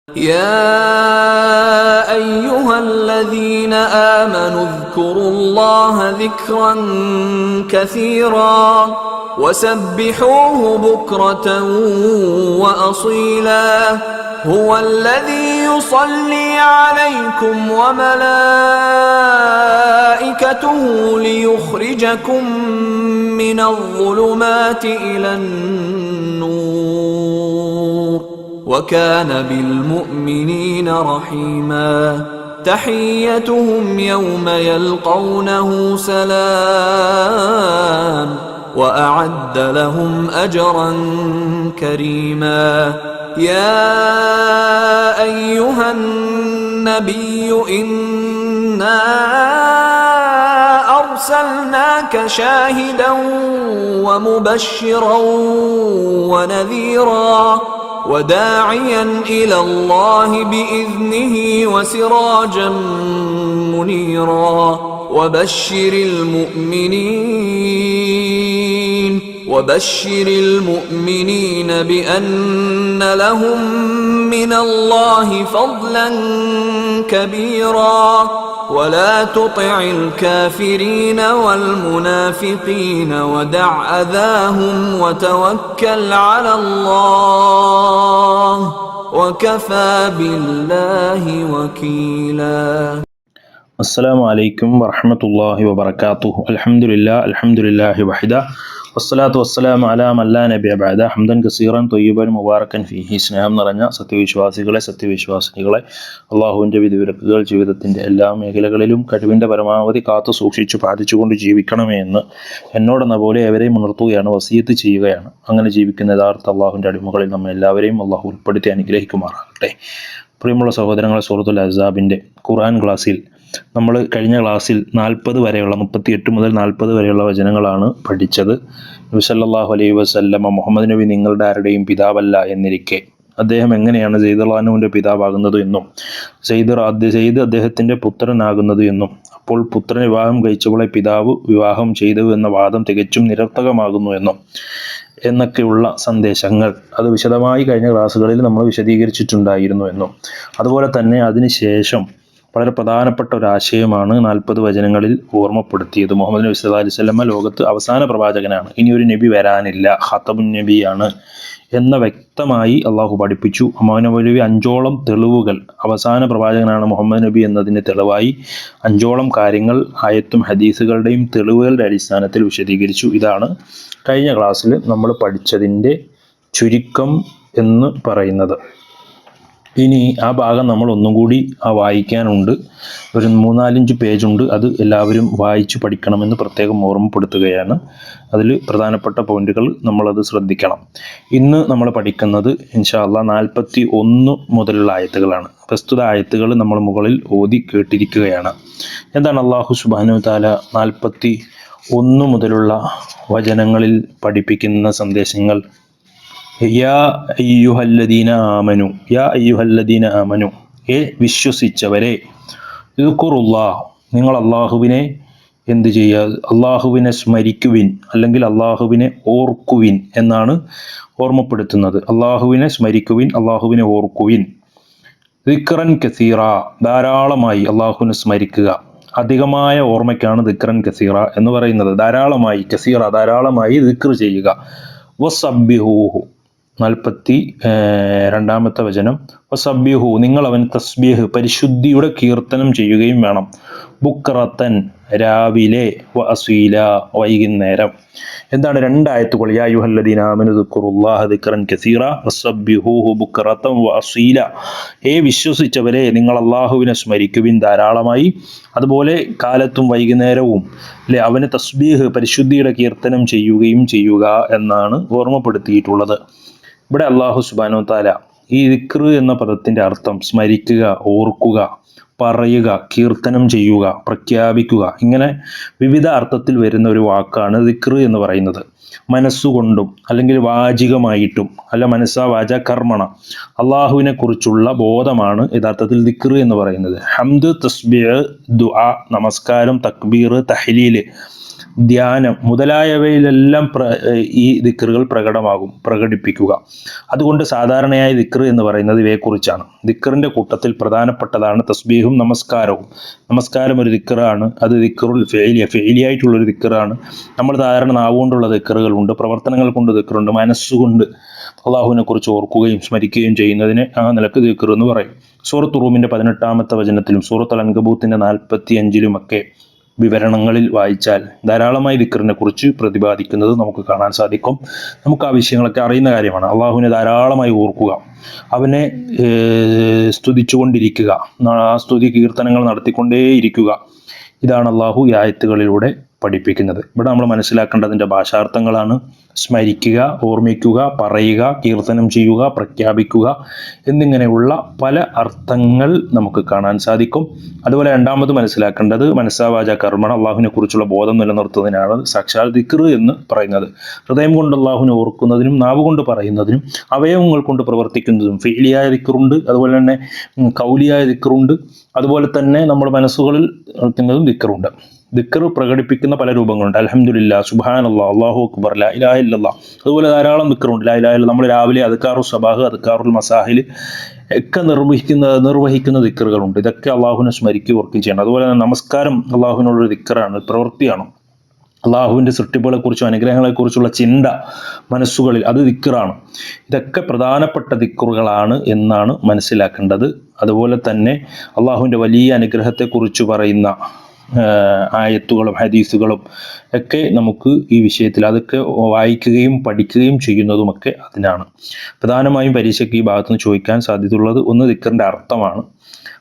يا أيها الذين آمنوا اذكروا الله ذكرا كثيرا وسبحوه بكرة وأصيلا هو الذي يصلي عليكم وملائكته ليخرجكم من الظلمات إلى النور وكان بالمؤمنين رحيما تحيتهم يوم يلقونه سلام وأعد لهم أجرا كريما يا أيها النبي إنا أرسلناك شاهدا ومبشرا ونذيرا وداعيا إلى الله بإذنه وسراجا منيرا وبشر المؤمنين بأن لهم من الله فضلا كبيرا ولا تطع الكافرين والمنافقين ودع أذاهم وتوكل على الله وكفى بالله وكيلا. السلام عليكم ورحمة الله وبركاته. الحمد لله وحده والصلاة والسلام على من لا نبي بعده حمدا كثيرا طيبا مباركا فيه. സ്നേഹം നിറഞ്ഞ സത്യവിശ്വാസികളെ അള്ളാഹുവിൻ്റെ വിധിവിലക്കുകൾ ജീവിതത്തിൻ്റെ എല്ലാ മേഖലകളിലും കഴിവിൻ്റെ പരമാവധി കാത്തു സൂക്ഷിച്ചു പാലിച്ചുകൊണ്ട് ജീവിക്കണമേ എന്ന് എന്നോടെന്ന പോലെ എവരെയും ഉണർത്തുകയാണ്, വസിയത്ത് ചെയ്യുകയാണ്. അങ്ങനെ ജീവിക്കുന്ന യഥാർത്ഥ അള്ളാഹുവിൻ്റെ അടിമകളിൽ നമ്മൾ എല്ലാവരെയും അള്ളാഹു ഉൾപ്പെടുത്തി അനുഗ്രഹിക്കുമാറാകട്ടെ. പ്രിയമുള്ള സഹോദരങ്ങളെ, സൂറത്തുൽ അഹ്സാബിൻ്റെ ഖുർആൻ ക്ലാസ്സിൽ നമ്മൾ കഴിഞ്ഞ ക്ലാസ്സിൽ 38 മുതൽ 40 വരെയുള്ള വചനങ്ങളാണ് പഠിച്ചത്. നബി സല്ലല്ലാഹു അലൈഹി വസല്ലമ മുഹമ്മദ് നബി നിങ്ങളുടെ ആരുടെയും പിതാവല്ല എന്നിരിക്കെ അദ്ദേഹം എങ്ങനെയാണ് സെയ്ദ് റളിയല്ലാഹുവിൻ്റെ പിതാവാകുന്നത് എന്നും സെയ്ദ് അദ്ദേഹത്തിൻ്റെ പുത്രനാകുന്നത് എന്നും അപ്പോൾ പുത്രൻ വിവാഹം കഴിച്ചവളെ പിതാവ് വിവാഹം ചെയ്തു എന്ന വാദം തികച്ചും നിരർത്ഥകമാകുന്നു എന്നൊക്കെയുള്ള സന്ദേശങ്ങൾ അത് വിശദമായി കഴിഞ്ഞ ക്ലാസ്സുകളിൽ നമ്മൾ വിശദീകരിച്ചിട്ടുണ്ടായിരുന്നു എന്നും അതുപോലെ തന്നെ അതിനുശേഷം വളരെ പ്രധാനപ്പെട്ട ഒരു ആശയമാണ് 40 വചനങ്ങളിൽ ഓർമ്മപ്പെടുത്തിയത്. മുഹമ്മദ് നബി സല്ലല്ലാഹു അലൈഹി വസല്ലമ ലോകത്ത് അവസാന പ്രവാചകനാണ്, ഇനി ഒരു നബി വരാനില്ല, ഖാതമുൻ നബിയാണ് എന്ന വ്യക്തമായി അള്ളാഹു പഠിപ്പിച്ചു. മുഹമ്മദ് നബി 5ഓളം തെളിവുകൾ, അവസാന പ്രവാചകനാണ് മുഹമ്മദ് നബി എന്നതിന് തെളിവായി 5ഓളം കാര്യങ്ങൾ ആയത്തും ഹദീസുകളുടെയും തെളിവുകളുടെ അടിസ്ഥാനത്തിൽ വിശദീകരിച്ചു. ഇതാണ് കഴിഞ്ഞ ക്ലാസ്സിൽ നമ്മൾ പഠിച്ചതിൻ്റെ ചുരുക്കം എന്ന് പറയുന്നത്. ഇനി ആ ഭാഗം നമ്മൾ ഒന്നും കൂടി വായിക്കാനുണ്ട്. ഒരു 3-4 പേജുണ്ട്. അത് എല്ലാവരും വായിച്ചു പഠിക്കണമെന്ന് പ്രത്യേകം ഓർമ്മപ്പെടുത്തുകയാണ്. അതിൽ പ്രധാനപ്പെട്ട പോയിന്റുകൾ നമ്മളത് ശ്രദ്ധിക്കണം. ഇന്ന് നമ്മൾ പഠിക്കുന്നത് ഇൻഷാ അല്ലാഹ് 41 മുതലുള്ള ആയത്തുകളാണ്. പ്രസ്തുത ആയത്തുകൾ നമ്മൾ മുകളിൽ ഓതി കേട്ടിരിക്കുകയാണ്. എന്താണ് അല്ലാഹു സുബ്ഹാനഹു വ തആല 41 മുതലുള്ള വചനങ്ങളിൽ പഠിപ്പിക്കുന്ന സന്ദേശങ്ങൾ? യാ അയ്യുഹല്ലദീന ആമനു, വിശ്വസിച്ചവരെ, ഇദ്കുറുല്ലാഹ്, നിങ്ങൾ അള്ളാഹുവിനെ എന്ത് ചെയ്യുക? അള്ളാഹുവിനെ സ്മരിക്കുവിൻ, അല്ലെങ്കിൽ അള്ളാഹുവിനെ ഓർക്കുവിൻ എന്നാണ് ഓർമ്മപ്പെടുത്തുന്നത്. അള്ളാഹുവിനെ സ്മരിക്കുവിൻ, അള്ളാഹുവിനെ ഓർക്കുവിൻ. ദിക്റൻ കസീറ, ധാരാളമായി അള്ളാഹുവിനെ സ്മരിക്കുക. അധികമായ ഓർമ്മയ്ക്കാണ് ദിക്റൻ കസീറ എന്ന് പറയുന്നത്. ധാരാളമായി, കസീറ ധാരാളമായി ദിക്ർ ചെയ്യുക. വസബ്ബിഹൂഹു, 42-ാമത്തെ വചനം, വസബ്ബിഹു, നിങ്ങൾ അവൻ തസ്ബീഹ്, പരിശുദ്ധിയുടെ കീർത്തനം ചെയ്യുകയും വേണം. ബുക്റത്തൻ, രാവിലെ, വഅസീല, വൈകുന്നേരം. എന്താണ് 2 ആയത്തുകൾ? യാ അയ്യുഹല്ലദീന ആമനു ദിക്റുല്ലാഹ ദിക്റൻ കസീറ വസബ്ബിഹൂഹു ബുക്റത്തൻ വഅസീല. വിശ്വസിച്ചവരെ, നിങ്ങൾ അള്ളാഹുവിനെ സ്മരിക്കുവിൻ ധാരാളമായി, അതുപോലെ കാലത്തും വൈകുന്നേരവും അവന് തസ്ബീഹ്, പരിശുദ്ധിയുടെ കീർത്തനം ചെയ്യുകയും ചെയ്യുക എന്നാണ് ഓർമ്മപ്പെടുത്തിയിട്ടുള്ളത്. ഇവിടെ അല്ലാഹു സുബ്ഹാനഹു വ തആല ഈ ദിക്ർ എന്ന പദത്തിൻ്റെ അർത്ഥം സ്മരിക്കുക, ഓർക്കുക, പറയുക, കീർത്തനം ചെയ്യുക, പ്രഖ്യാപിക്കുക, ഇങ്ങനെ വിവിധ അർത്ഥത്തിൽ വരുന്ന ഒരു വാക്കാണ് ദിക്ർ എന്ന് പറയുന്നത്. മനസ്സുകൊണ്ടും അല്ലെങ്കിൽ വാചികമായിട്ടും അല്ല മനസ്സാ വാച കർമ്മണ അള്ളാഹുവിനെ കുറിച്ചുള്ള ബോധമാണ് യഥാർത്ഥത്തിൽ ദിക്ർ എന്ന് പറയുന്നത്. ഹംദ്, തസ്ബീഹ്, ദുആ, നമസ്കാരം, തക്ബീർ, തഹ്ലീൽ, ധ്യാനം മുതലായവയിലെല്ലാം ഈ ദിക്റുകൾ പ്രകടിപ്പിക്കുക. അതുകൊണ്ട് സാധാരണയായി ദിക്ർ എന്ന് പറയുന്നത് ഇവയെക്കുറിച്ചാണ്. ദിക്റിന്റെ കൂട്ടത്തിൽ പ്രധാനപ്പെട്ടതാണ് തസ്ബീഹും നമസ്കാരവും. നമസ്കാരം ഒരു ദിക്റാണ്. അത് ദിക്റുൽ ഫെയിലിയായിട്ടുള്ളൊരു ദിക്റാണ്. നമ്മൾ സാധാരണ നാവുകൊണ്ടുള്ള ദിക്റുകളുണ്ട്, പ്രവർത്തനങ്ങൾ കൊണ്ട് ദിക്റുണ്ട്, മനസ്സുകൊണ്ട് അള്ളാഹുവിനെ കുറിച്ച് ഓർക്കുകയും സ്മരിക്കുകയും ചെയ്യുന്നതിനെ ആ നിലക്ക് ദിക്ർ എന്ന് പറയും. സൂറത്ത് റൂമിന്റെ 18-ാമത്തെ വചനത്തിലും സൂറത്ത് അൽ അൻകബൂത്തിന്റെ 45-ലുമൊക്കെ വിവരണങ്ങളിൽ വായിച്ചാൽ ധാരാളമായി ദിക്റിനെ കുറിച്ച് പ്രതിപാദിക്കുന്നത് നമുക്ക് കാണാൻ സാധിക്കും. നമുക്ക് ആ വിഷയങ്ങളൊക്കെ അറിയുന്ന കാര്യമാണ്. അള്ളാഹുവിനെ ധാരാളമായി ഓർക്കുക, അവനെ സ്തുതിച്ചുകൊണ്ടിരിക്കുക, ആ സ്തുതി കീർത്തനങ്ങൾ നടത്തിക്കൊണ്ടേയിരിക്കുക. ഇതാണ് അള്ളാഹു ഈ ആയത്തുകളിലൂടെ പഠിപ്പിക്കുന്നത്. ഇവിടെ നമ്മൾ മനസ്സിലാക്കേണ്ടതിൻ്റെ ഭാഷാർത്ഥങ്ങളാണ്. സ്മരിക്കുക, ഓർമ്മിക്കുക, പറയുക, കീർത്തനം ചെയ്യുക, പ്രഖ്യാപിക്കുക എന്നിങ്ങനെയുള്ള പല അർത്ഥങ്ങൾ നമുക്ക് കാണാൻ സാധിക്കും. അതുപോലെ രണ്ടാമത് മനസ്സിലാക്കേണ്ടത് മനസ്സാവാച കർമ്മണ അള്ളാഹുവിനെ കുറിച്ചുള്ള ബോധം നിലനിർത്തുന്നതിനാണ് സാക്ഷാൽ ദിക്ർ എന്ന് പറയുന്നത്. ഹൃദയം കൊണ്ട് അള്ളാഹുവിനെ ഓർക്കുന്നതിനും നാവ് കൊണ്ട് പറയുന്നതിനും അവയവങ്ങൾ കൊണ്ട് പ്രവർത്തിക്കുന്നതും ഫിഅലിയായ ദിക്റുണ്ട്, അതുപോലെ തന്നെ കൗലിയായ ദിക്റുണ്ട്, അതുപോലെ തന്നെ നമ്മുടെ മനസ്സുകളിൽ നടത്തുന്നതും ദിക്റുണ്ട്. ദിക്ർ പ്രകടിപ്പിക്കുന്ന പല രൂപങ്ങളുണ്ട്. അൽഹംദുലില്ലാഹ്, സുബ്ഹാനല്ലാഹ്, അല്ലാഹു അക്ബർ, ലാ ഇലാഹ ഇല്ലല്ലാഹ്. അതുപോലെ ധാരാളം ദിക്റുണ്ട്. ലാ ഇലാഹ ഇല്ലല്ലാഹ് നമ്മൾ രാവിലെ അദ്കാറു സബാഹ്, അദ്കാറുൽ മസാഹിൽ ഒക്കെ നിർവഹിക്കുന്ന ദിക്റുകളുണ്ട്. ഇതൊക്കെ അള്ളാഹുവിനെ സ്മരിക്കുകയും ഓർക്കുകയും ചെയ്യണം. അതുപോലെ തന്നെ നമസ്കാരം അള്ളാഹുവിനുള്ളൊരു ദിക്റാണ്, പ്രവൃത്തിയാണ്. അള്ളാഹുവിൻ്റെ സൃഷ്ടിപ്പുകളെക്കുറിച്ചും അനുഗ്രഹങ്ങളെക്കുറിച്ചുള്ള ചിന്ത മനസ്സുകളിൽ, അത് ദിക്റാണ്. ഇതൊക്കെ പ്രധാനപ്പെട്ട ദിക്റുകളാണ് എന്നാണ് മനസ്സിലാക്കേണ്ടത്. അതുപോലെ തന്നെ അള്ളാഹുവിൻ്റെ വലിയ അനുഗ്രഹത്തെക്കുറിച്ച് പറയുന്ന ആയത്തുകളും ഹദീസുകളും ഒക്കെ നമുക്ക് ഈ വിഷയത്തിൽ അതൊക്കെ വായിക്കുകയും പഠിക്കുകയും ചെയ്യുന്നതുമൊക്കെ അതിനാണ്. പ്രധാനമായും പരീക്ഷയ്ക്ക് ഈ ഭാഗത്തുനിന്ന് ചോദിക്കാൻ സാധ്യതയുള്ളത് ഒന്ന് ദിക്റിൻ്റെ അർത്ഥമാണ്.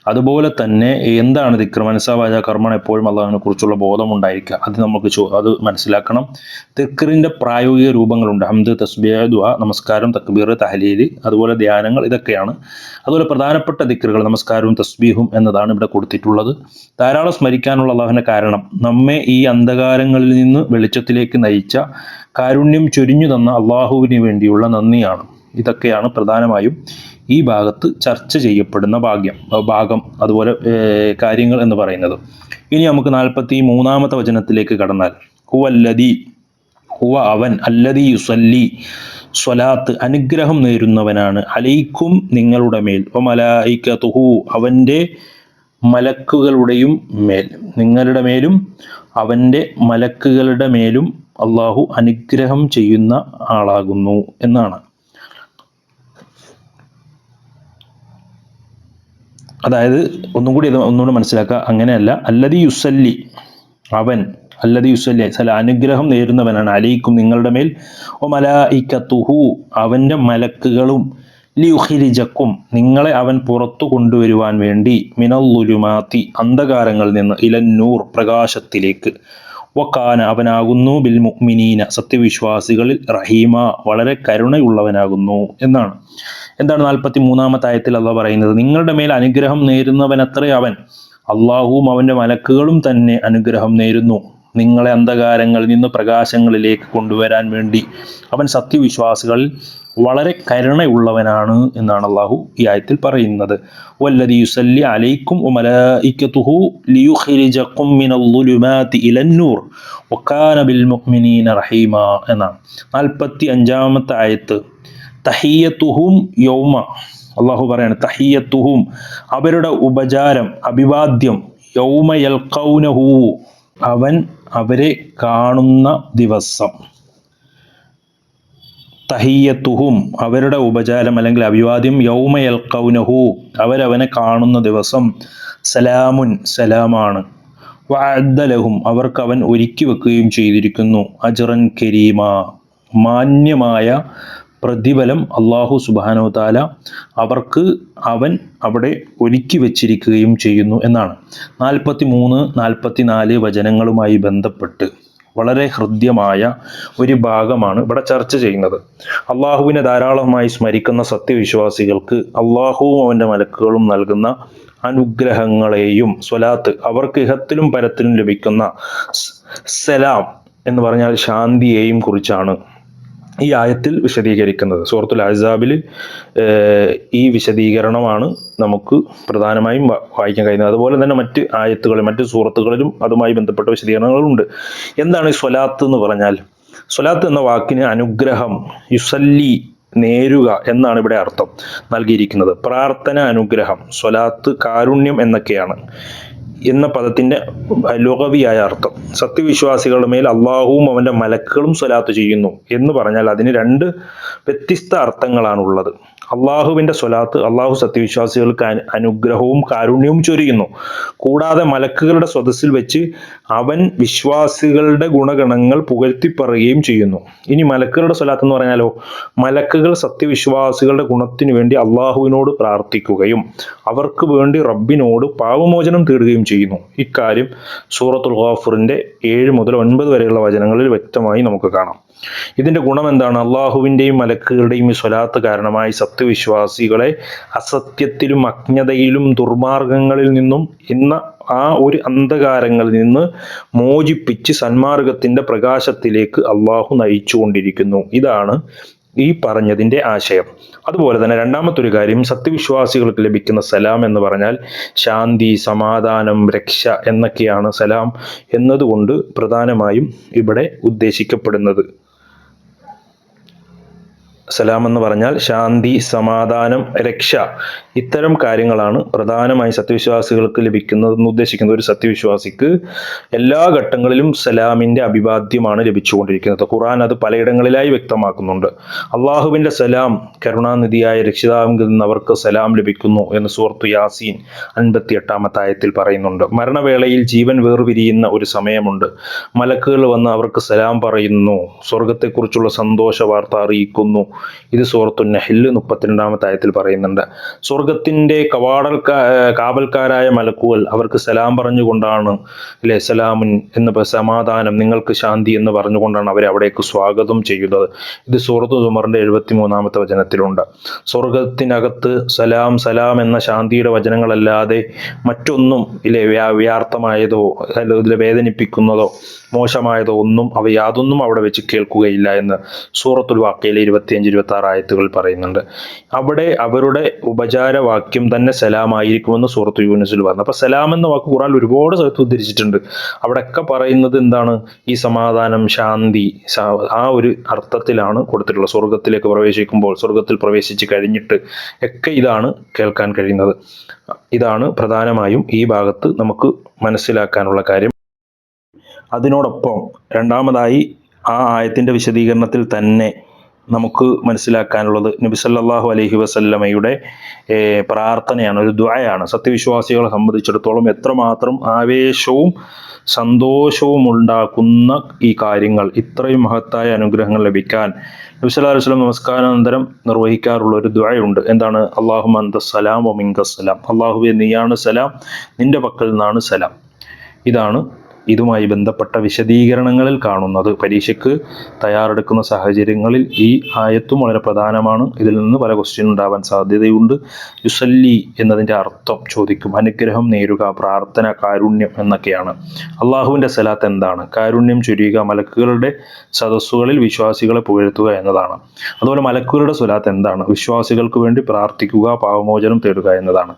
അതുപോലെ തന്നെ എന്താണ് ദിക്ർ, മനസ്സാ വാച കർമ്മണ എപ്പോഴും അള്ളാഹുവിനെ കുറിച്ചുള്ള ബോധമുണ്ടായിരിക്കുക, അത് നമുക്ക് അത് മനസ്സിലാക്കണം. ദിക്റിൻ്റെ പ്രായോഗിക രൂപങ്ങളുണ്ട്. ഹംദ്, തസ്ബീഹ്, ദുആ, നമസ്കാരം, തക്ബീർ, തഹ്ലീൽ, അതുപോലെ ധ്യാനങ്ങൾ, ഇതൊക്കെയാണ്. അതുപോലെ പ്രധാനപ്പെട്ട ദിക്റുകൾ നമസ്കാരവും തസ്ബീഹും എന്നതാണ് ഇവിടെ കൊടുത്തിട്ടുള്ളത്. ധാരാളം സ്മരിക്കാനുള്ള അള്ളാഹുവിൻ്റെ കാരണം നമ്മെ ഈ അന്ധകാരങ്ങളിൽ നിന്ന് വെളിച്ചത്തിലേക്ക് നയിച്ച, കാരുണ്യം ചൊരിഞ്ഞു തന്ന അള്ളാഹുവിന് വേണ്ടിയുള്ള നന്ദിയാണ്. ഇതൊക്കെയാണ് പ്രധാനമായും ഈ ഭാഗത്ത് ചർച്ച ചെയ്യപ്പെടുന്ന ഭാഗം അതുപോലെ കാര്യങ്ങൾ എന്ന് പറയുന്നത്. ഇനി നമുക്ക് 43-ാമത്തെ വചനത്തിലേക്ക് കടന്നാൽ, ഹുവ അവൻ, അല്ലദീ യുസല്ലി സ്വലാത്ത് അനുഗ്രഹം നേരുന്നവനാണ്, അലൈക്കും നിങ്ങളുടെ മേൽ, വമലായികതുഹു അവൻ്റെ മലക്കുകളുടെയും മേൽ, നിങ്ങളുടെ മേലും അവൻ്റെ മലക്കുകളുടെ മേലും അള്ളാഹു അനുഗ്രഹം ചെയ്യുന്ന ആളാകുന്നു എന്നാണ്. അതായത് ഒന്നുകൂടി മനസ്സിലാക്കുക, അങ്ങനെയല്ല. അല്ലദീ യുസല്ലി അവൻ, അല്ലദീ യുസല്ലി അനുഗ്രഹം നേരുന്നവനാണ്, അലൈക്കും നിങ്ങളുടെ മേൽ, വ മലായികതുഹു അവൻ്റെ മലക്കുകളും, ലിയുഖ്രിജക്കും നിങ്ങളെ അവൻ പുറത്തു കൊണ്ടുവരുവാൻ വേണ്ടി, മിനൽ-ളുലുമാത്തി അന്ധകാരങ്ങളിൽ നിന്ന്, ഇലൻ-നൂർ പ്രകാശത്തിലേക്ക്, വകാന അവനാകുന്നു, ബിൽ മുഅ്മിനീന സത്യവിശ്വാസികളിൽ, റഹീമ വളരെ കരുണയുള്ളവനാകുന്നു എന്നാണ്. എന്താണ് 43-ാമത്തെ ആയത്തിൽ അള്ളാഹ് പറയുന്നത്? നിങ്ങളുടെ മേൽ അനുഗ്രഹം നേരുന്നവനത്രേ അവൻ, അള്ളാഹുവും അവൻ്റെ മലക്കുകളും തന്നെ അനുഗ്രഹം നേരുന്നു. നിങ്ങളെ അന്ധകാരങ്ങളിൽ നിന്ന് പ്രകാശങ്ങളിലേക്ക് കൊണ്ടുവരാൻ വേണ്ടി അവൻ സത്യവിശ്വാസികളിൽ വളരെ കരുണയുള്ളവനാണ് എന്നാണ് അള്ളാഹു ഈ ആയത്തിൽ പറയുന്നത്. വല്ലദീ യുസല്ലി അലൈക്കും വമലായികതുഹു ലിയുഖ്രിജക്കും മിനൽ-ളുലുമാത്തി ഇലൻ-നൂർ വകാന ബിൽ മുഅ്മിനീന റഹീമ എന്നാണ്. 45-ാമത്തെ ആയത്ത്, തഹിയ്യത്തുഹും യൗമ അള്ളാഹു പറയാണ്, തഹിയ്യത്തുഹും അവരുടെ ഉപചാരം, അഭിവാദ്യം, യൗമ യൽഖൗനഹു അവൻ അവരെ കാണുന്ന ദിവസം. തഹിയ്യത്തുഹും അവരുടെ ഉപചാരം അല്ലെങ്കിൽ അഭിവാദ്യം, യൗമ യൽഖൗനഹു അവരവനെ കാണുന്ന ദിവസം, സലാമുൻ സലാമാണ്, വഅദ്ദ ലഹും അവർക്ക് അവൻ ഒരുക്കി വെക്കുകയും ചെയ്തിരിക്കുന്നു, അജ്റൻ കരീമ മാന്യമായ പ്രതിഫലം അള്ളാഹു സുബ്ഹാനഹു വ തആല അവർക്ക് അവൻ അവിടെ ഒരുക്കി വെച്ചിരിക്കുകയും ചെയ്യുന്നു എന്നാണ്. 43, 44 വചനങ്ങളുമായി ബന്ധപ്പെട്ട് വളരെ ഹൃദ്യമായ ഒരു ഭാഗമാണ് ഇവിടെ ചർച്ച ചെയ്യുന്നത്. അള്ളാഹുവിനെ ധാരാളമായി സ്മരിക്കുന്ന സത്യവിശ്വാസികൾക്ക് അള്ളാഹുവും അവൻ്റെ മലക്കുകളും നൽകുന്ന അനുഗ്രഹങ്ങളെയും സ്വലാത്ത്, അവർക്ക് ഇഹത്തിലും പരത്തിലും ലഭിക്കുന്ന സലാം എന്ന് പറഞ്ഞാൽ ശാന്തിയെയും കുറിച്ചാണ് ഈ ആയത്തിൽ വിശദീകരിക്കുന്നത്. സൂറത്തുൽ അഹ്സാബിൽ ഈ വിശദീകരണമാണ് നമുക്ക് പ്രധാനമായും വായിക്കാൻ കഴിയുന്നത്. അതുപോലെ തന്നെ മറ്റ് ആയത്തുകളിൽ, മറ്റ് സൂറത്തുകളിലും അതുമായി ബന്ധപ്പെട്ട വിശദീകരണങ്ങളുണ്ട്. എന്താണ് ഈ സ്വലാത്ത് എന്ന് പറഞ്ഞാൽ? സ്വലാത്ത് എന്ന വാക്കിന് അനുഗ്രഹം, യുസല്ലി നേരുക എന്നാണ് ഇവിടെ അർത്ഥം നൽകിയിരിക്കുന്നത്. പ്രാർത്ഥന, അനുഗ്രഹം, സ്വലാത്ത്, കാരുണ്യം എന്നൊക്കെയാണ് എന്ന പദത്തിന്റെ ലുഗവിയായ അർത്ഥം. സത്യവിശ്വാസികളുടെ മേൽ അള്ളാഹുവും അവന്റെ മലക്കുകളും സ്വലാത്ത് ചെയ്യുന്നു എന്ന് പറഞ്ഞാൽ അതിന് രണ്ട് വ്യത്യസ്ത അർത്ഥങ്ങളാണുള്ളത്. അള്ളാഹുവിന്റെ സ്വലാത്ത്, അള്ളാഹു സത്യവിശ്വാസികൾക്ക് അനുഗ്രഹവും കാരുണ്യവും ചൊരിയുന്നു. കൂടാതെ മലക്കുകളുടെ സ്വദസ്സിൽ വെച്ച് അവൻ വിശ്വാസികളുടെ ഗുണഗണങ്ങൾ പുകഴ്ത്തിപ്പറയുകയും ചെയ്യുന്നു. ഇനി മലക്കുകളുടെ സ്വലാത്ത് എന്ന് പറഞ്ഞാലോ, മലക്കുകൾ സത്യവിശ്വാസികളുടെ ഗുണത്തിനു വേണ്ടി അള്ളാഹുവിനോട് പ്രാർത്ഥിക്കുകയും അവർക്ക് വേണ്ടി റബ്ബിനോട് പാപമോചനം തേടുകയും ചെയ്യുന്നു. ഇക്കാര്യം സൂറത്തുൽ ഗാഫിറിന്റെ 7 മുതൽ 9 വരെയുള്ള വചനങ്ങളിൽ വ്യക്തമായി നമുക്ക് കാണാം. ഇതിന്റെ ഗുണം എന്താണ്? അള്ളാഹുവിന്റെയും മലക്കുകളുടെയും ഈ സ്വലാത്ത് കാരണമായി സത്യവിശ്വാസികളെ അസത്യത്തിലും അജ്ഞതയിലും ദുർമാർഗങ്ങളിൽ നിന്നും ആ ഒരു അന്ധകാരങ്ങളിൽ നിന്ന് മോചിപ്പിച്ച് സന്മാർഗത്തിന്റെ പ്രകാശത്തിലേക്ക് അള്ളാഹു നയിച്ചുകൊണ്ടിരിക്കുന്നു. ഇതാണ് ഈ പറഞ്ഞതിന്റെ ആശയം. അതുപോലെ തന്നെ രണ്ടാമത്തെ ഒരു കാര്യം, സത്യവിശ്വാസികൾക്ക് ലഭിക്കുന്ന സലാം എന്ന് പറഞ്ഞാൽ ശാന്തി, സമാധാനം, രക്ഷ എന്നൊക്കെയാണ് സലാം എന്നതുകൊണ്ട് പ്രധാനമായും ഇവിടെ ഉദ്ദേശിക്കപ്പെടുന്നത്. സലാം എന്ന് പറഞ്ഞാൽ ശാന്തി, സമാധാനം, രക്ഷ, ഇത്തരം കാര്യങ്ങളാണ് പ്രധാനമായി സത്യവിശ്വാസികൾക്ക് ലഭിക്കുന്നതെന്ന് ഉദ്ദേശിക്കുന്നത്. ഒരു സത്യവിശ്വാസിക്ക് എല്ലാ ഘട്ടങ്ങളിലും സലാമിന്റെ അഭിവാദ്യമാണ് ലഭിച്ചുകൊണ്ടിരിക്കുന്നത്. ഖുർആൻ അത് പലയിടങ്ങളിലായി വ്യക്തമാക്കുന്നുണ്ട്. അള്ളാഹുവിന്റെ സലാം, കരുണാനിധിയായ രക്ഷിതാവിൽ നിന്ന് അവർക്ക് സലാം ലഭിക്കുന്നു എന്ന് സൂറത്ത് യാസീൻ 58-ാമത്തെ ആയത്തിൽ പറയുന്നുണ്ട്. മരണവേളയിൽ ജീവൻ വേർപിരിയുന്ന ഒരു സമയമുണ്ട്. മലക്കുകൾ വന്ന് അവർക്ക് സലാം പറയുന്നു, സ്വർഗത്തെക്കുറിച്ചുള്ള സന്തോഷ വാർത്ത അറിയിക്കുന്നു. ഇത് സൂറത്തു നഹ്ൽ 32-ാമത്തെ ആയത്തിൽ പറയുന്നുണ്ട്. സ്വർഗത്തിന്റെ കാവൽക്കാരായ മലക്കുകൾ അവർക്ക് സലാം പറഞ്ഞുകൊണ്ടാണ്, അല്ലെ, സലാമുൻ എന്ന സമാധാനം, നിങ്ങൾക്ക് ശാന്തി എന്ന് പറഞ്ഞുകൊണ്ടാണ് അവരെ അവിടേക്ക് സ്വാഗതം ചെയ്യുന്നത്. ഇത് സൂറത്തു സുമറിന്റെ 73-ാമത്തെ വചനത്തിലുണ്ട്. സ്വർഗത്തിനകത്ത് സലാം സലാം എന്ന ശാന്തിയുടെ വചനങ്ങളല്ലാതെ മറ്റൊന്നും ഇല്ലേ വ്യാർത്ഥമായതോ അല്ലെങ്കിൽ വേദനിപ്പിക്കുന്നതോ മോശമായതോ ഒന്നും യാതൊന്നും അവിടെ വെച്ച് കേൾക്കുകയില്ല എന്ന് സൂറത്തുൽ വാഖിയയിലെ 25-26 ആയത്തുകൾ പറയുന്നുണ്ട്. അവിടെ അവരുടെ ഉപചാരവാക്യം തന്നെ സലാമായിരിക്കുമെന്ന് സൂറത്തു യൂനുസിൽ പറഞ്ഞു. അപ്പൊ സലാം എന്ന വാക്ക് ഖുർആനിൽ ഒരുപാട് സ്ഥലത്ത് ഉദ്ധരിച്ചിട്ടുണ്ട്. അവിടെയൊക്കെ പറയുന്നത് എന്താണ്? ഈ സമാധാനം, ശാന്തി, ആ ഒരു അർത്ഥത്തിലാണ് കൊടുത്തിട്ടുള്ളത്. സ്വർഗത്തിലേക്ക് പ്രവേശിക്കുമ്പോൾ, സ്വർഗത്തിൽ പ്രവേശിച്ച് കഴിഞ്ഞിട്ട് ഒക്കെ ഇതാണ് കേൾക്കാൻ കഴിയുന്നത്. ഇതാണ് പ്രധാനമായും ഈ ഭാഗത്ത് നമുക്ക് മനസ്സിലാക്കാനുള്ള കാര്യം. അതിനോടൊപ്പം രണ്ടാമതായി ആ ആയത്തിന്റെ വിശദീകരണത്തിൽ തന്നെ നമുക്ക് മനസ്സിലാക്കാനുള്ളത് നബി സല്ലല്ലാഹു അലൈഹി വസല്ലമയുടെ പ്രാർത്ഥനയാണ്, ഒരു ദുആയാണ്. സത്യവിശ്വാസികളെ സംബന്ധിച്ചിടത്തോളം എത്രമാത്രം ആവേശവും സന്തോഷവും ഉണ്ടാക്കുന്ന ഈ കാര്യങ്ങൾ, ഇത്രയും മഹത്തായ അനുഗ്രഹങ്ങൾ ലഭിക്കാൻ നബി സല്ലല്ലാഹു അലൈഹി വസല്ലം നമസ്കാരാനന്തരം നിർവഹിക്കാറുള്ള ഒരു ദുആയുണ്ട്. എന്താണ്? അല്ലാഹുമ്മ അൻതസ് സലാം വ മിൻകസ് സലാം. അല്ലാഹുവേ, നീയാണ് സലാം, നിന്റെ പക്കൽ നിന്നാണ് സലാം. ഇതാണ് ഇതുമായി ബന്ധപ്പെട്ട വിശദീകരണങ്ങളിൽ കാണുന്നത്. പരീക്ഷയ്ക്ക് തയ്യാറെടുക്കുന്ന സാഹചര്യങ്ങളിൽ ഈ ആയത്തും വളരെ പ്രധാനമാണ്. ഇതിൽ നിന്ന് പല ക്വസ്റ്റ്യൻ ഉണ്ടാവാൻ സാധ്യതയുണ്ട്. യുസല്ലി എന്നതിൻ്റെ അർത്ഥം ചോദിക്കും. അനുഗ്രഹം നേരുക, പ്രാർത്ഥന, കാരുണ്യം എന്നൊക്കെയാണ്. അള്ളാഹുവിൻ്റെ സലാത്ത് എന്താണ്? കാരുണ്യം ചൊരിയുക, മലക്കുകളുടെ സദസ്സുകളിൽ വിശ്വാസികളെ പുകഴ്ത്തുക എന്നതാണ്. അതുപോലെ മലക്കുകളുടെ സ്വലാത്ത് എന്താണ്? വിശ്വാസികൾക്ക് വേണ്ടി പ്രാർത്ഥിക്കുക, പാപമോചനം തേടുക എന്നതാണ്.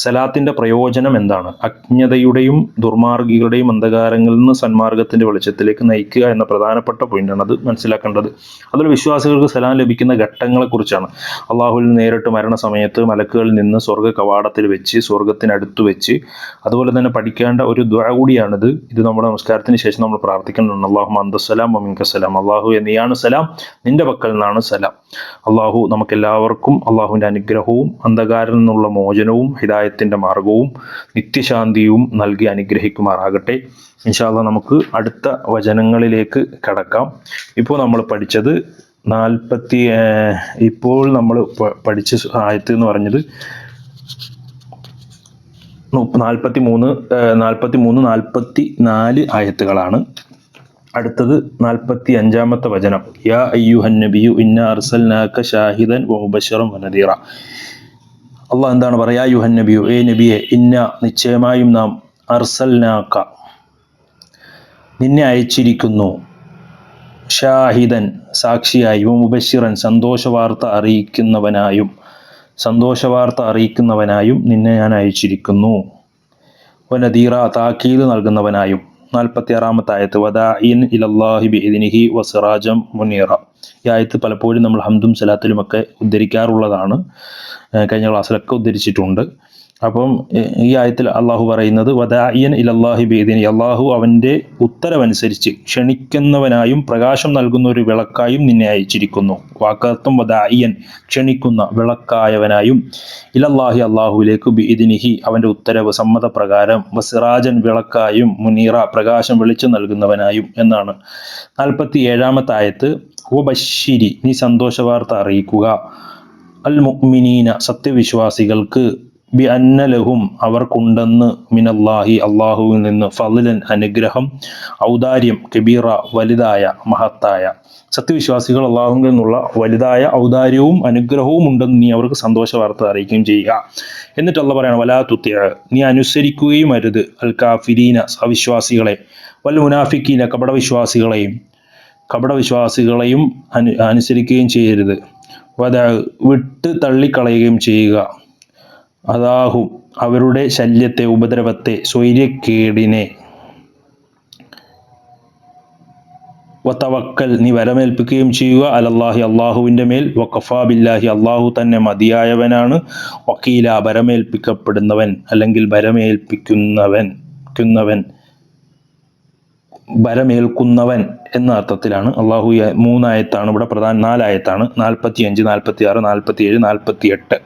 സലാത്തിന്റെ പ്രയോജനം എന്താണ്? അജ്ഞതയുടെയും ദുർമാർഗികളുടെയും അന്ധകാരങ്ങളിൽ നിന്ന് സന്മാർഗത്തിന്റെ വെളിച്ചത്തിലേക്ക് നയിക്കുക എന്ന പ്രധാനപ്പെട്ട പോയിന്റാണ് അത് മനസ്സിലാക്കേണ്ടത്. അതുപോലെ വിശ്വാസികൾക്ക് സലാം ലഭിക്കുന്ന ഘട്ടങ്ങളെ കുറിച്ചാണ്. അള്ളാഹുവിൽ നേരിട്ട് മരണസമയത്ത് മലക്കുകളിൽ നിന്ന് സ്വർഗ്ഗ കവാടത്തിൽ വെച്ച്, സ്വർഗത്തിനടുത്ത് വെച്ച്, അതുപോലെ തന്നെ പഠിക്കേണ്ട ഒരു ദുആ കൂടിയാണിത്. ഇത് നമ്മുടെ നമസ്കാരത്തിന് ശേഷം നമ്മൾ പ്രാർത്ഥിക്കുന്നുണ്ട്. അല്ലാഹുമ്മ അൻതസ് സലാം വ മിൻകസ് സലാം. അല്ലാഹുവേ, നീയാണ് സലാം, നിന്റെ പക്കൽ നിന്നാണ് സലാം. അള്ളാഹു നമുക്കെല്ലാവർക്കും അള്ളാഹുവിൻ്റെ അനുഗ്രഹവും അന്ധകാരിൽ നിന്നുള്ള മോചനവും ഹിദായത്തിന്റെ മാർഗവും നിത്യശാന്തിയും നൽകി അനുഗ്രഹിക്കുമാറാകട്ടെ. ഇൻഷാ അല്ലാഹ് നമുക്ക് അടുത്ത വചനങ്ങളിലേക്ക് കടക്കാം. ഇപ്പോൾ നമ്മൾ പഠിച്ചത് ഇപ്പോൾ നമ്മൾ പഠിച്ച ആയത്ത് എന്ന് പറഞ്ഞത് 43, 44 ആയത്തുകളാണ്. അടുത്തത് 45-ാമത്തെ വചനം. യാ അയ്യുഹൻ നബിയു ഇന്നാ അർസൽനാക ഷാഹിദൻ വ മുബശ്ശിറൻ വ നദീറ. അള്ളാഹ് എന്താണ് പറയുക? യാ അയ്യുഹൻ നബിയു, ഏ നബിയെ, ഇന്ന നിശ്ചയമായും നാം അർസൽനാക നിന്നെ അയച്ചിരിക്കുന്നു, ഷാഹിദൻ സാക്ഷിയായും മുബശ്ശിറൻ സന്തോഷവാർത്ത അറിയിക്കുന്നവനായും നിന്നെ ഞാൻ അയച്ചിരിക്കുന്നു. വനദീറ താക്കീത് നൽകുന്നവനായും. 46-ാമത്തെ ആയത്ത് വദാഇൻ ഇലല്ലാഹി ബിഇദ്നിഹി വസിറാജം മുനീറ. ഈ ആയത്ത് പലപ്പോഴും നമ്മൾ ഹംദും സലാത്തിലുമൊക്കെ ഉദ്ധരിക്കാറുള്ളതാണ്, കഴിഞ്ഞ ക്ലാസ്സിലൊക്കെ ഉദ്ധരിച്ചിട്ടുണ്ട്. അപ്പം ഈ ആയത്തിൽ അള്ളാഹു പറയുന്നത് വദാഇൻ ഇലല്ലാഹി ബിഇദ്നി, അള്ളാഹു അവൻ്റെ ഉത്തരവനുസരിച്ച് ക്ഷണിക്കുന്നവനായും പ്രകാശം നൽകുന്ന ഒരു വിളക്കായും നിന്നെ അയച്ചിരിക്കുന്നു. വാക്കത്തും വദാഇയൻ ക്ഷണിക്കുന്ന വിളക്കായവനായും, ഇലല്ലാഹി അള്ളാഹുവിലേക്ക് ബിഇദ്നിഹി അവൻ്റെ ഉത്തരവ് സമ്മതപ്രകാരം, വസിറാജൻ വിളക്കായും, മുനീറ പ്രകാശം വെളിച്ചം നൽകുന്നവനായും എന്നാണ്. 47-ാമത്തെ ആയത്ത് വബശ്ശിരി നീ സന്തോഷവാർത്ത അറിയിക്കുക, അൽ മുഅ്മിനീന സത്യവിശ്വാസികൾക്ക്, ബി അന്ന ലഹും അവർക്കുണ്ടെന്ന്, മിനല്ലാഹി അള്ളാഹുവിൽ നിന്ന്, ഫളിലൻ അനുഗ്രഹം, ഔദാര്യം, കബീറ വലുതായ മഹത്തായ. സത്യവിശ്വാസികൾ അള്ളാഹുവിൽ നിന്നുള്ള വലുതായ ഔദാര്യവും അനുഗ്രഹവും ഉണ്ടെന്ന് നീ അവർക്ക് സന്തോഷ വാർത്ത അറിയിക്കുകയും ചെയ്യുക. എന്നിട്ട് അള്ളാഹു പറയണം വലാ തുതിഅ നീ അനുസരിക്കുകയും അരുത്, അൽ കാഫിരീന അവിശ്വാസികളെ, വൽ മുനാഫിക്കീന കപടവിശ്വാസികളെയും അനുസരിക്കുകയും ചെയ്യരുത്. വിട്ട് തള്ളിക്കളയുകയും ചെയ്യുക. അതാഹും അവരുടെ ശല്യത്തെ, ഉപദ്രവത്തെ, സ്വൈര്യക്കേടിനെ. വതവക്കൽ നീ വരമേൽപ്പിക്കുകയും ചെയ്യുക, അലല്ലാഹി അള്ളാഹുവിൻ്റെ മേൽ, വഖഫാ ബില്ലാഹി അള്ളാഹു തന്നെ മതിയായവനാണ്, വക്കീല ഭരമേൽപ്പിക്കപ്പെടുന്നവൻ അല്ലെങ്കിൽ ഭരമേൽക്കുന്നവൻ എന്ന അർത്ഥത്തിലാണ്. അള്ളാഹു 3 ആയത്താണ് ഇവിടെ പ്രധാന, 4 ആയത്താണ്, 45, 46, 47, 48.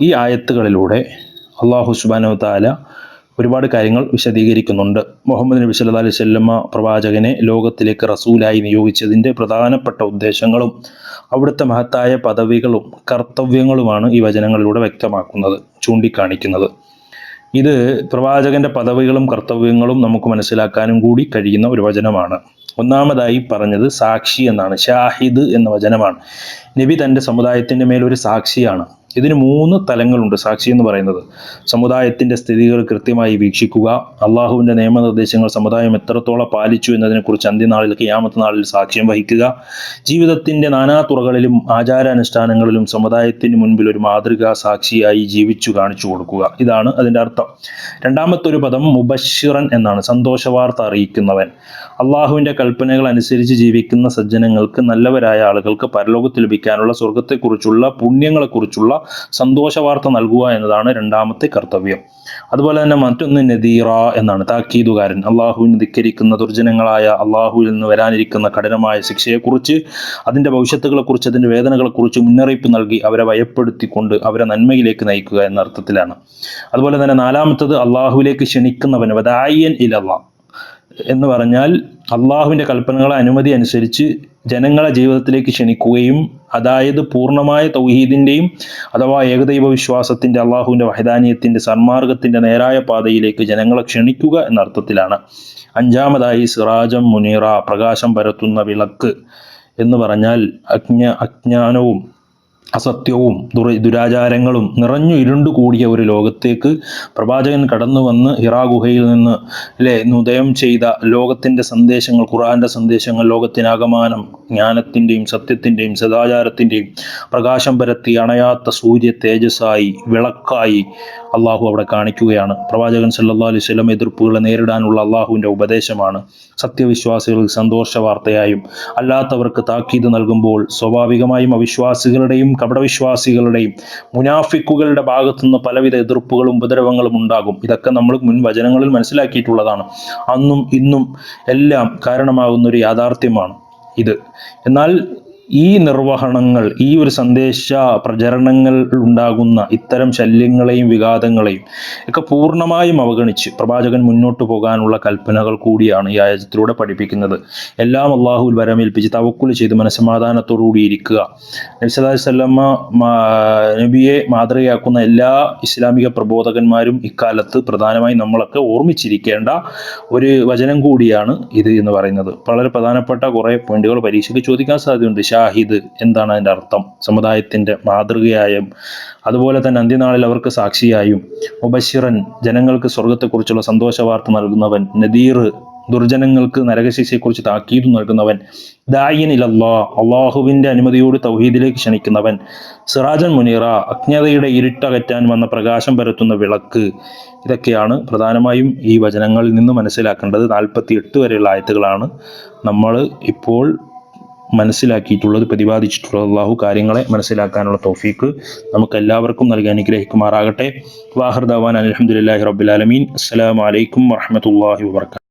ഈ ആയത്തുകളിലൂടെ അള്ളാഹു സുബ്ഹാനഹു വതആല ഒരുപാട് കാര്യങ്ങൾ വിശദീകരിക്കുന്നുണ്ട്. മുഹമ്മദ് നബി സല്ലല്ലാഹു അലൈഹി വസല്ലമ പ്രവാചകനെ ലോകത്തിലേക്ക് റസൂലായി നിയോഗിച്ചതിൻ്റെ പ്രധാനപ്പെട്ട ഉദ്ദേശങ്ങളും അവിടുത്തെ മഹത്തായ പദവികളും കർത്തവ്യങ്ങളുമാണ് ഈ വചനങ്ങളിലൂടെ വ്യക്തമാക്കുന്നത്, ചൂണ്ടിക്കാണിക്കുന്നത്. ഇത് പ്രവാചകന്റെ പദവികളും കർത്തവ്യങ്ങളും നമുക്ക് മനസ്സിലാക്കാനും കൂടി കഴിയുന്ന ഒരു വചനമാണ്. ഒന്നാമതായി പറഞ്ഞത് സാക്ഷി എന്നാണ്, ഷാഹിദ് എന്ന വചനമാണ്. നബി തൻ്റെ സമുദായത്തിൻ്റെ മേലൊരു സാക്ഷിയാണ്. ഇതിന് 3 തലങ്ങളുണ്ട് സാക്ഷി എന്ന് പറയുന്നത്. സമുദായത്തിൻ്റെ സ്ഥിതികൾ കൃത്യമായി വീക്ഷിക്കുക, അള്ളാഹുവിൻ്റെ നിയമനിർദ്ദേശങ്ങൾ സമുദായം എത്രത്തോളം പാലിച്ചു എന്നതിനെക്കുറിച്ച് അന്ത്യനാളിൽ ഖിയാമത്ത് നാളിൽ സാക്ഷ്യം വഹിക്കുക, ജീവിതത്തിൻ്റെ നാനാതുറകളിലും ആചാരാനുഷ്ഠാനങ്ങളിലും സമുദായത്തിന് മുൻപിൽ ഒരു മാതൃകാ സാക്ഷിയായി ജീവിച്ചു കാണിച്ചു കൊടുക്കുക. ഇതാണ് അതിൻ്റെ അർത്ഥം. രണ്ടാമത്തെ ഒരു പദം മുബശ്ശിറൻ എന്നാണ്, സന്തോഷവാർത്ത അറിയിക്കുന്നവൻ. അള്ളാഹുവിൻ്റെ കൽപ്പനകൾ അനുസരിച്ച് ജീവിക്കുന്ന സജ്ജനങ്ങൾക്ക്, നല്ലവരായ ആളുകൾക്ക് പരലോകത്ത് ലഭിക്കാനുള്ള സ്വർഗത്തെക്കുറിച്ചുള്ള, പുണ്യങ്ങളെക്കുറിച്ചുള്ള സന്തോഷവാർത്ത നൽകുക എന്നതാണ് രണ്ടാമത്തെ കർത്തവ്യം. അതുപോലെ തന്നെ മറ്റൊന്ന് നദീറ എന്നാണ്, താക്കീതുകാരൻ. അള്ളാഹുവിനെ ധിക്കരിക്കുന്ന ദുർജനങ്ങളായ, അള്ളാഹുവിൽ നിന്ന് വരാനിരിക്കുന്ന കഠിനമായ ശിക്ഷയെക്കുറിച്ച്, അതിൻ്റെ ഭവിഷ്യത്തുകളെക്കുറിച്ച്, അതിൻ്റെ വേദനകളെക്കുറിച്ച് മുന്നറിയിപ്പ് നൽകി അവരെ ഭയപ്പെടുത്തിക്കൊണ്ട് അവരെ നന്മയിലേക്ക് നയിക്കുക എന്ന അർത്ഥത്തിലാണ്. അതുപോലെ തന്നെ 4-മത്തത് അള്ളാഹുവിലേക്ക് ക്ഷണിക്കുന്നവൻ, വദാഇയൻ ഇലല്ലാഹ് എന്ന് പറഞ്ഞാൽ അള്ളാഹുവിൻ്റെ കൽപ്പനകളെ അനുമതി അനുസരിച്ച് ജനങ്ങളെ ജീവിതത്തിലേക്ക് ക്ഷണിക്കുകയും, അതായത് പൂർണ്ണമായ തൗഹീദിൻ്റെയും അഥവാ ഏകദൈവ വിശ്വാസത്തിൻ്റെ, അള്ളാഹുവിൻ്റെ വഹദാനിയത്തിൻ്റെ, സന്മാർഗത്തിൻ്റെ നേരായ പാതയിലേക്ക് ജനങ്ങളെ ക്ഷണിക്കുക എന്ന അർത്ഥത്തിലാണ്. 5-മതായി സിറാജം മുനീറ പ്രകാശം പരത്തുന്ന വിളക്ക് എന്ന് പറഞ്ഞാൽ അജ്ഞാനവും അസത്യവും ദുരാചാരങ്ങളും നിറഞ്ഞു ഇരുണ്ടു കൂടിയ ഒരു ലോകത്തേക്ക് പ്രവാചകൻ കടന്നു വന്ന് ഹിറാ ഗുഹയിൽ നിന്ന് ഉദയം ചെയ്ത ലോകത്തിൻ്റെ സന്ദേശങ്ങൾ, ഖുർആന്റെ സന്ദേശങ്ങൾ ലോകത്തിനാകമാനം ജ്ഞാനത്തിൻ്റെയും സത്യത്തിൻ്റെയും സദാചാരത്തിൻ്റെയും പ്രകാശം പരത്തി അണയാത്ത സൂര്യ തേജസ്സായി, വിളക്കായി അള്ളാഹു അവിടെ കാണിക്കുകയാണ്. പ്രവാചകൻ സല്ലല്ലാഹു അലൈഹി വസല്ലം എതിർപ്പുകളെ നേരിടാനുള്ള അള്ളാഹുവിൻ്റെ ഉപദേശമാണ്. സത്യവിശ്വാസികൾക്ക് സന്തോഷ വാർത്തയായും അല്ലാത്തവർക്ക് താക്കീത് നൽകുമ്പോൾ സ്വാഭാവികമായും അവിശ്വാസികളുടെയും കപടവിശ്വാസികളുടെയും മുനാഫിക്കുകളുടെ ഭാഗത്തുനിന്ന് പലവിധ എതിർപ്പുകളും ഉപദ്രവങ്ങളും ഉണ്ടാകും. ഇതൊക്കെ നമ്മൾ മുൻ വചനങ്ങളിൽ മനസ്സിലാക്കിയിട്ടുള്ളതാണ്. അന്നും ഇന്നും എല്ലാം കാരണമാകുന്ന ഒരു യാഥാർത്ഥ്യമാണ് ഇത്. എന്നാൽ ഈ നിർവഹണങ്ങൾ, ഈ ഒരു സന്ദേശ പ്രചരണങ്ങൾ ഉണ്ടാകുന്ന ഇത്തരം ശല്യങ്ങളെയും വിഘാതങ്ങളെയും ഒക്കെ പൂർണ്ണമായും അവഗണിച്ച് പ്രവാചകൻ മുന്നോട്ട് പോകാനുള്ള കൽപ്പനകൾ കൂടിയാണ് ഈ ആയത്തിലൂടെ പഠിപ്പിക്കുന്നത്. എല്ലാം അള്ളാഹുവിൽ വരമേൽപ്പിച്ച് തവക്കുൽ ചെയ്ത് മനസ്സമാധാനത്തോടുകൂടി ഇരിക്കുക. നബി സല്ലല്ലാഹു അലൈഹി വസല്ലമ നബിയെ മാതൃകയാക്കുന്ന എല്ലാ ഇസ്ലാമിക പ്രബോധകന്മാരും ഇക്കാലത്ത് പ്രധാനമായും നമ്മളൊക്കെ ഓർമ്മിച്ചിരിക്കേണ്ട ഒരു വചനം കൂടിയാണ് ഇത് എന്ന് പറയുന്നത്. വളരെ പ്രധാനപ്പെട്ട കുറേ പോയിന്റുകൾ പരീക്ഷയ്ക്ക് ചോദിക്കാൻ സാധ്യതയുണ്ട്. ഷാഹിദ് എന്താണ് അതിൻ്റെ അർത്ഥം? സമുദായത്തിൻ്റെ മാതൃകയായും അതുപോലെ തന്നെ അന്ത്യനാളിൽ അവർക്ക് സാക്ഷിയായും, മുബശ്ശിറൻ ജനങ്ങൾക്ക് സ്വർഗത്തെക്കുറിച്ചുള്ള സന്തോഷ വാർത്ത നൽകുന്നവൻ, നദീർ ദുർജനങ്ങൾക്ക് നരകശിക്ഷയെക്കുറിച്ച് താക്കീത് നൽകുന്നവൻ, ദാഇയൻ ഇലല്ലാഹ് അള്ളാഹുവിൻ്റെ അനുമതിയോട് തൗഹീദിലേക്ക് ക്ഷണിക്കുന്നവൻ, സിറാജൻ മുനീറ അജ്ഞതയുടെ ഇരുട്ടകറ്റാൻ വന്ന പ്രകാശം പരത്തുന്ന വിളക്ക്. ഇതൊക്കെയാണ് പ്രധാനമായും ഈ വചനങ്ങളിൽ നിന്ന് മനസ്സിലാക്കേണ്ടത്. 48 വരെയുള്ള ആയത്തുകളാണ് നമ്മൾ ഇപ്പോൾ മനസ്സിലാക്കിയിട്ടുള്ളത്, പ്രതിപാദിച്ചിട്ടുള്ളത്. അള്ളാഹു കാര്യങ്ങളെ മനസ്സിലാക്കാനുള്ള തൗഫീക്ക് നമുക്ക് എല്ലാവർക്കും നൽകി അനുഗ്രഹിക്കുമാറാകട്ടെ. വാഹിർ ദഅ്വാനാ അൽഹംദുലില്ലാഹി റബ്ബിൽ ആലമീൻ. അസ്സലാമു അലൈക്കും വറഹ്മത്തുള്ളാഹി വബറകാതുഹു.